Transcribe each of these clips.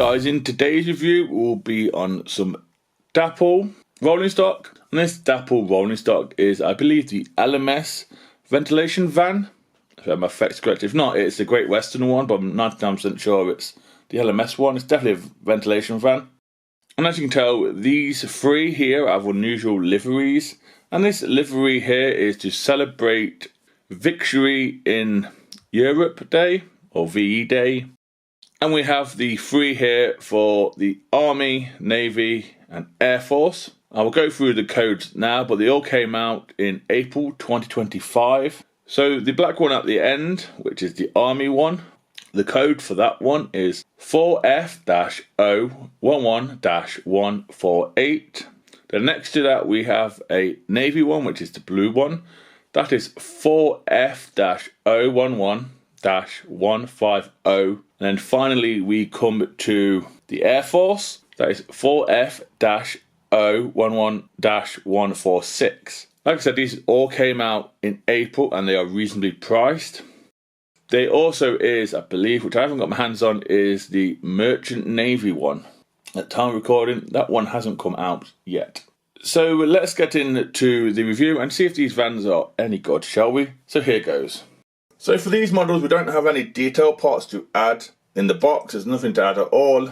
guys, in today's review we'll be on some Dapol rolling stock. And this Dapol rolling stock is, I believe, the LMS ventilation van, if my facts correct. If not, it's the Great Western one, but I'm 99% sure it's the LMS one. It's definitely a ventilation van. And as you can tell, these three here have unusual liveries. And this livery here is to celebrate Victory in Europe Day, or VE Day. And we have the three here for the Army, Navy and Air Force. I will go through the codes now, but they all came out in April 2025. So the black one at the end, which is the Army one, the code for that one is 4F-011-148. Then next to that we have a Navy one, which is the blue one. That is 4F-011-150. And then finally we come to the Air Force. That is 4F-011-146. Like I said, these all came out in April and they are reasonably priced. There also is, I believe, which I haven't got my hands on, is the Merchant Navy one. At time of recording, that one hasn't come out yet. So let's get into the review and see if these vans are any good, shall we? So here goes. So for these models, we don't have any detail parts to add in the box. There's nothing to add at all.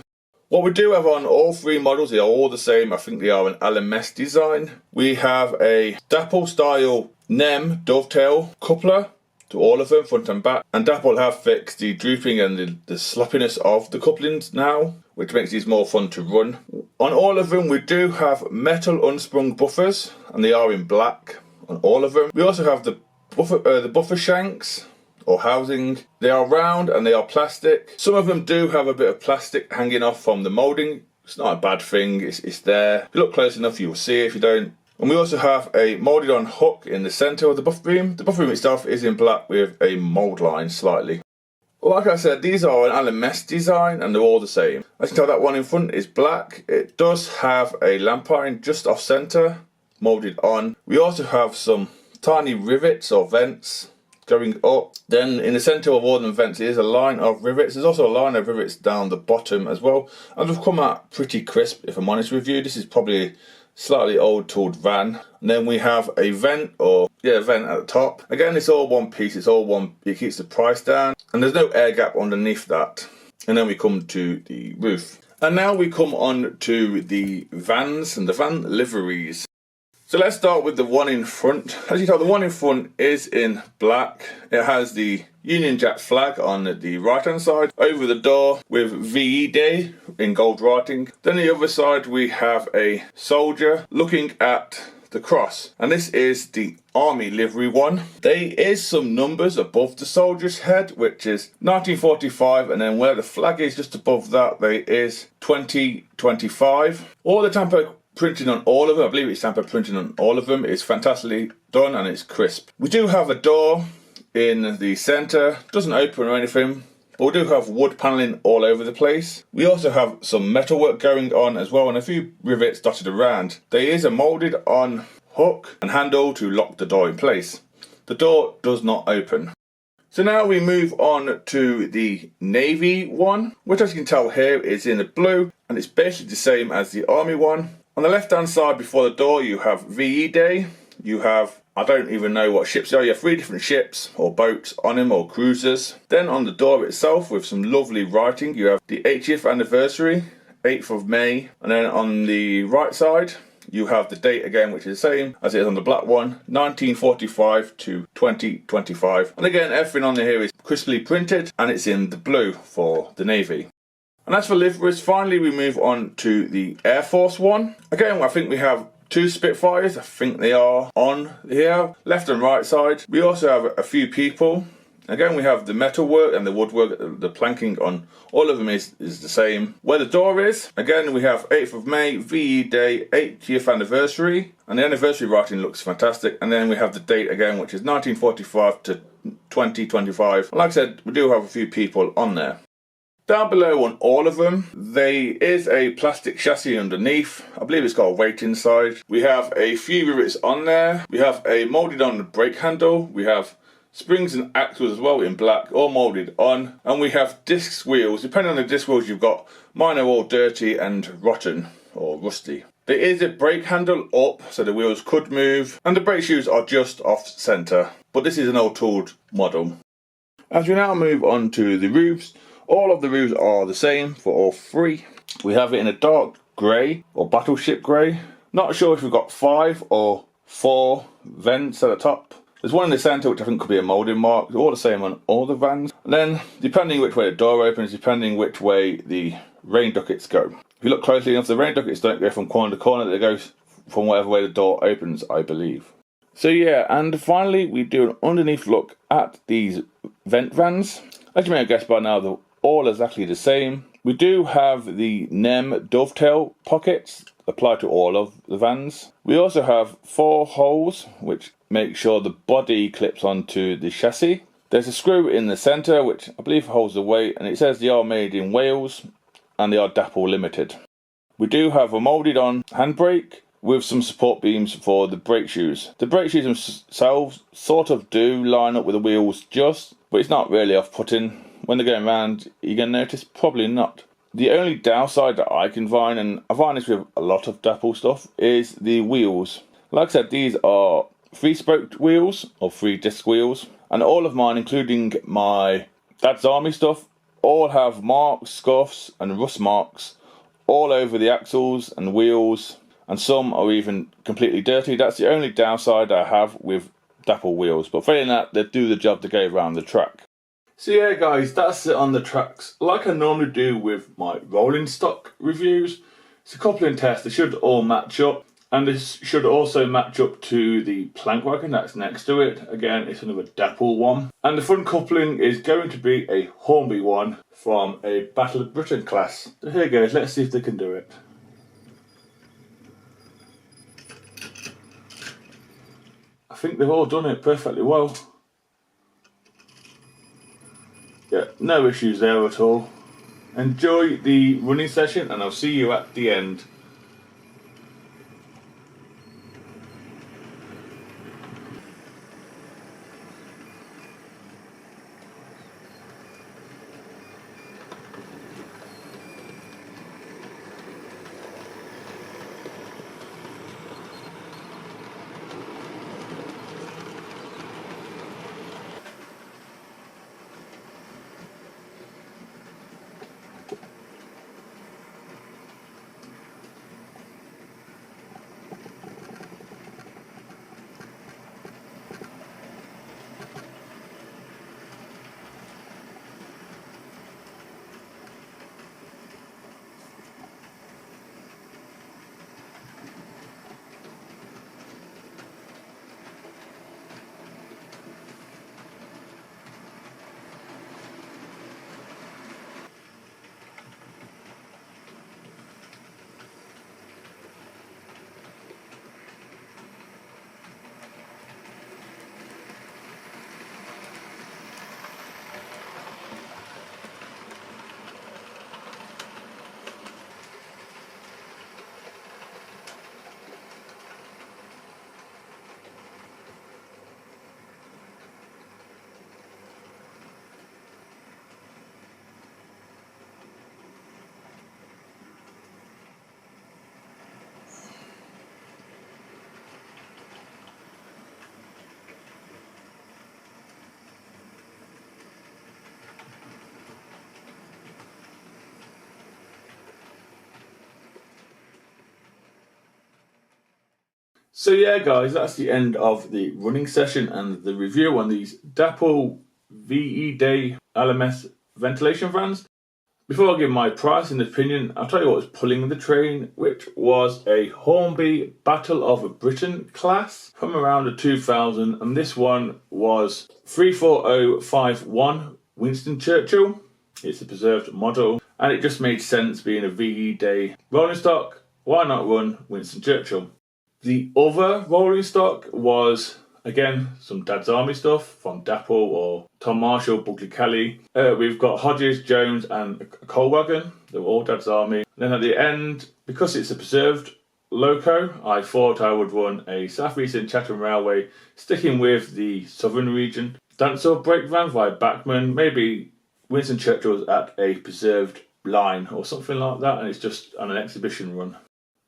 What we do have on all three models, they are all the same. I think they are an LMS design. We have a Dapol style NEM dovetail coupler to all of them, front and back. And Dapol have fixed the drooping and the sloppiness of the couplings now, which makes these more fun to run. On all of them, we do have metal unsprung buffers, and they are in black on all of them. We also have the buffer shanks, or housing. They are round and they are plastic. Some of them do have a bit of plastic hanging off from the moulding. It's not a bad thing, it's there. If you look close enough, you will see it. If you don't. And we also have a moulded on hook in the centre of the buffer beam. The buffer beam itself is in black with a mould line slightly. Well, like I said, these are an LMS design and they're all the same. As you can tell, that one in front is black. It does have a lamp iron just off centre, moulded on. We also have some tiny rivets or vents going up. Then in the centre of all the vents is a line of rivets. There's also a line of rivets down the bottom as well. And they've come out pretty crisp, if I'm honest with you. This is probably a slightly old tooled van. And then we have a vent, vent at the top. Again, it's all one piece, it keeps the price down. And there's no air gap underneath that. And then we come to the roof. And now we come on to the vans and the van liveries. So let's start with the one in front. As you can tell, the one in front is in black. It has the Union Jack flag on the right hand side over the door with VE Day in gold writing. Then the other side we have a soldier looking at the cross, and this is the Army livery one. There is some numbers above the soldier's head, which is 1945, and then where the flag is just above that there is 2025. All the tamper printing on all of them, I believe it's tamper printing on all of them, is fantastically done and it's crisp. We do have a door in the centre, doesn't open or anything, but we do have wood panelling all over the place. We also have some metalwork going on as well and a few rivets dotted around. There is a moulded on hook and handle to lock the door in place. The door does not open. So now we move on to the Navy one, which as you can tell here is in the blue and it's basically the same as the Army one. On the left hand side before the door you have VE Day, you have, I don't even know what ships they are, you have three different ships or boats on them or cruisers. Then on the door itself with some lovely writing you have the 80th anniversary, 8th of May, and then on the right side you have the date again, which is the same as it is on the black one, 1945 to 2025. And again, everything on here is crisply printed and it's in the blue for the Navy. And as for liveries, finally we move on to the Air Force one. Again, I think we have two Spitfires, I think they are on here, left and right side. We also have a few people. Again, we have the metalwork and the woodwork, the planking on all of them is the same. Where the door is, again we have 8th of May, VE Day, 80th anniversary. And the anniversary writing looks fantastic. And then we have the date again, which is 1945 to 2025. And like I said, we do have a few people on there. Down below on all of them, there is a plastic chassis underneath. I believe it's got a weight inside. We have a few rivets on there. We have a moulded on brake handle. We have springs and axles as well in black, all moulded on, and we have disc wheels. Depending on the disc wheels you've got, mine are all dirty and rotten or rusty. There is a brake handle up so the wheels could move, and the brake shoes are just off centre, but this is an old tooled model. As we now move on to the roofs, all of the roofs are the same for all three. We have it in a dark grey or battleship grey. Not sure if we've got 5 or 4 vents at the top. There's one in the centre which I think could be a moulding mark. They're all the same on all the vans. And then, depending which way the door opens, depending which way the rain ducts go. If you look closely enough, the rain ducts don't go from corner to corner, they go from whatever way the door opens, I believe. So yeah, and finally we do an underneath look at these vent vans. As you may have guessed by now, they're all exactly the same. We do have the NEM dovetail pockets applied to all of the vans. We also have 4 holes which make sure the body clips onto the chassis. There's a screw in the centre which I believe holds the weight, and it says they are made in Wales and they are Dapol limited. We do have a moulded on handbrake with some support beams for the brake shoes. The brake shoes themselves sort of do line up with the wheels just, but it's not really off-putting. When they're going around, you're going to notice probably not. The only downside that I can find, and I find this with a lot of Dapol stuff, is the wheels. Like I said, these are 3-spoked wheels or 3-disc wheels, and all of mine, including my Dad's Army stuff, all have marks, scuffs and rust marks all over the axles and wheels, and some are even completely dirty. That's the only downside I have with Dapol wheels, but failing that, they do the job to go around the track. So yeah guys, that's it on the tracks. Like I normally do with my rolling stock reviews, it's a coupling test. They should all match up, and this should also match up to the plank wagon that's next to it. Again, it's another Dapol one, and the front coupling is going to be a Hornby one from a Battle of Britain class. So here goes, let's see if they can do it. I think they've all done it perfectly well. Yeah, no issues there at all. Enjoy the running session and I'll see you at the end. So yeah guys, that's the end of the running session and the review on these Dapol VE Day LMS ventilation fans. Before I give my price and opinion, I'll tell you what was pulling the train, which was a Hornby Battle of Britain class from around the 2000, and this one was 34051 Winston Churchill. It's a preserved model, and it just made sense being a VE Day rolling stock. Why not run Winston Churchill? The other rolling stock was, again, some Dad's Army stuff from Dapol or Tom Marshall, Buckley Kelly. We've got Hodges, Jones and a coal wagon. They were all Dad's Army. And then at the end, because it's a preserved loco, I thought I would run a South Eastern Chatham Railway, sticking with the southern region. Dance-Up brake van by Bachmann, maybe Winston Churchill's at a preserved line or something like that, and it's just on an exhibition run.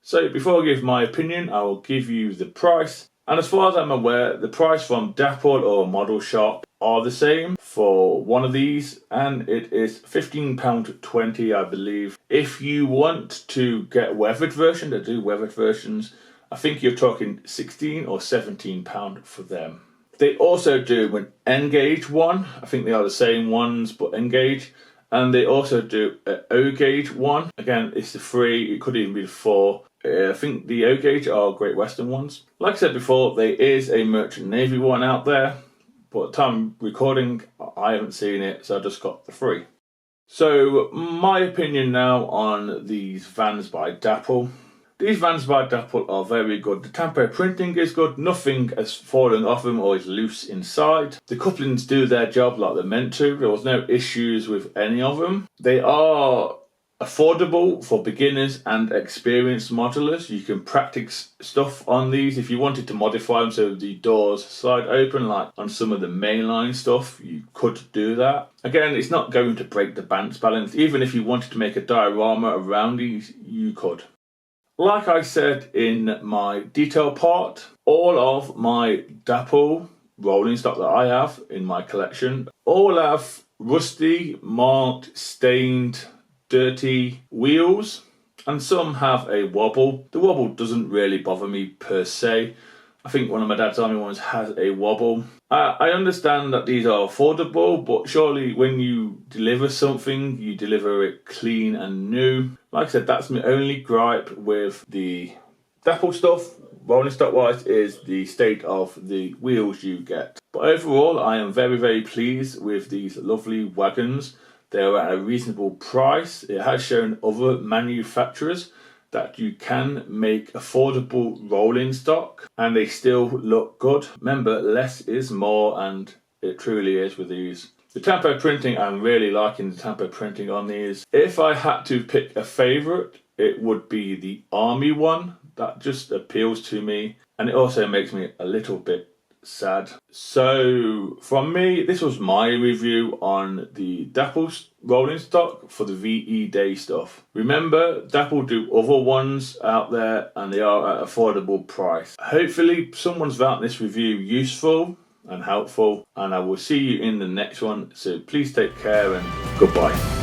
So before I give my opinion, I will give you the price. And as far as I'm aware, the price from Dapol or Model Shop are the same for one of these, and it is £15.20, I believe. If you want to get weathered version, they do weathered versions, I think you're talking £16 or £17 for them. They also do an N-gauge one. I think they are the same ones, but N-gauge. And they also do an O-gauge one. Again, it's the 3, it could even be the 4. I think the O-gauge are Great Western ones. Like I said before, there is a Merchant Navy one out there, but at the time of recording, I haven't seen it, so I just got the 3. So, my opinion now on these vans by Dapol. These vans by Dapol are very good. The tamper printing is good, nothing has fallen off them or is loose inside. The couplings do their job like they're meant to. There was no issues with any of them. They are affordable for beginners and experienced modelers. You can practice stuff on these if you wanted to modify them so the doors slide open, like on some of the mainline stuff, you could do that. Again, it's not going to break the balance. Even if you wanted to make a diorama around these, you could. Like I said in my detail part, all of my Dapol rolling stock that I have in my collection all have rusty, marked, stained, dirty wheels, and some have a wobble. The wobble doesn't really bother me per se. I think one of my dad's army ones has a wobble. I understand that these are affordable, but surely when you deliver something, you deliver it clean and new. Like I said, that's my only gripe with the Dapol stuff, rolling stock wise, is the state of the wheels you get. But overall, I am very, very pleased with these lovely wagons. They are at a reasonable price. It has shown other manufacturers that you can make affordable rolling stock and they still look good. Remember, less is more, and it truly is with these. The tampo printing, I'm really liking the tampo printing on these. If I had to pick a favourite, it would be the Army one. That just appeals to me, and it also makes me a little bit sad. So from me, this was my review on the Dapol rolling stock for the VE Day stuff. Remember, Dapol do other ones out there and they are at affordable price. Hopefully someone's found this review useful and helpful, and I will see you in the next one. So please take care and goodbye.